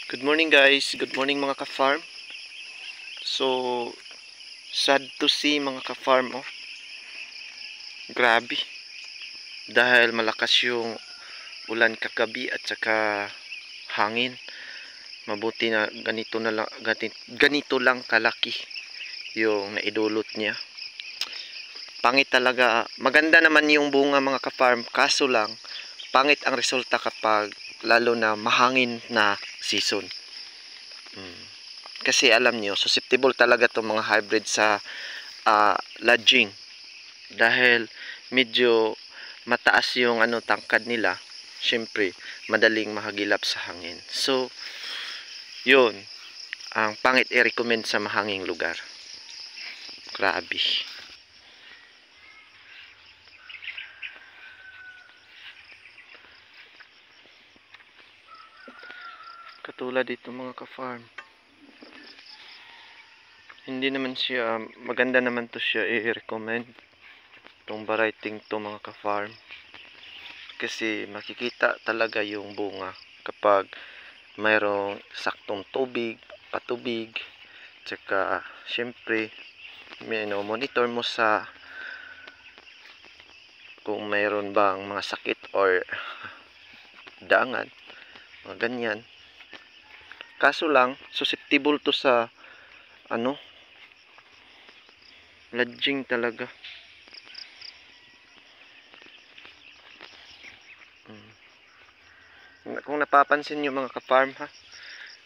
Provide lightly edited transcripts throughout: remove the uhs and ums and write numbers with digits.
Good morning guys, good morning mga ka-farm. So, sad to see mga ka-farm oh. Grabe. Dahil malakas yung ulan kagabi at saka hangin. Mabuti na ganito lang kalaki yung naidulot niya. Pangit talaga. Maganda naman yung bunga mga ka-farm, kaso lang pangit ang resulta kapag lalo na mahangin na season. Kasi alam nyo, susceptible talaga itong mga hybrid sa lodging. Dahil medyo mataas yung tangkad nila. Syempre, madaling mahagilap sa hangin. So, yun. Ang pangit i-recommend sa mahanging lugar. Grabe. Katulad dito mga ka-farm. Hindi naman siya, maganda naman to siya i-recommend. Itong variety to mga ka-farm. Kasi makikita talaga yung bunga kapag mayroong saktong tubig, patubig, tsaka syempre monitor mo sa kung mayroon bang mga sakit or dangan, mga ganyan. Kaso lang susceptible to sa lodging talaga. Kung napapansin nyo mga ka-farm ha,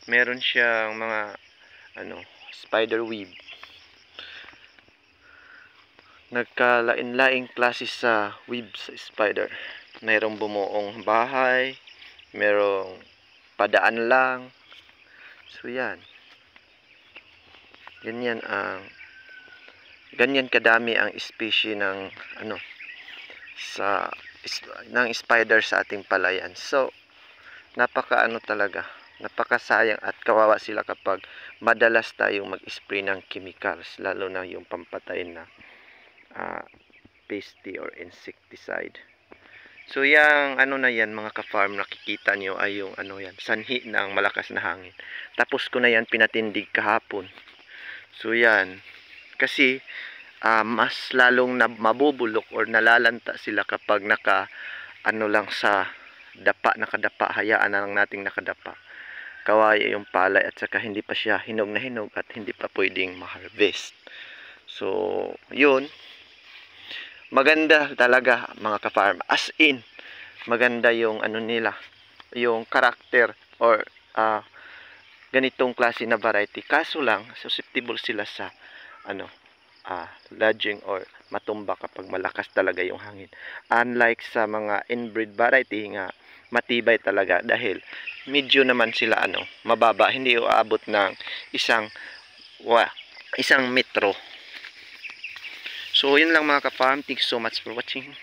meron siyang mga spider web. Nagkalain-laing klase sa web sa spider. Mayroong bumuong bahay, mayroong padaan lang. So yan. Ganyan kadami ang species ng ng spider sa ating palayan. So talaga, napakasayang at kawawa sila kapag madalas tayong mag-spray ng chemicals, lalo na yung pampatay na pesty or insecticide. So yung na yan mga ka-farm, nakikita nyo ay yung yan, sanhi ng malakas na hangin. Tapos ko na yan pinatindig kahapon. So yan, kasi mas lalong mabubulok or nalalanta sila kapag lang sa nakadapa, hayaan na lang nating nakadapa. Kawaya yung palay at saka hindi pa siya hinog na hinog at hindi pa pwedeng ma-harvest. So, yun. Maganda talaga mga ka-farm. As in, maganda yung nila, yung karakter or ganitong klase na variety. Kaso lang, susceptible sila sa lodging or matumba kapag malakas talaga yung hangin. Unlike sa mga inbreed variety nga matibay talaga dahil medyo naman sila mababa, hindi uabot ng isang metro. So yun lang mga ka-farm, thanks so much for watching.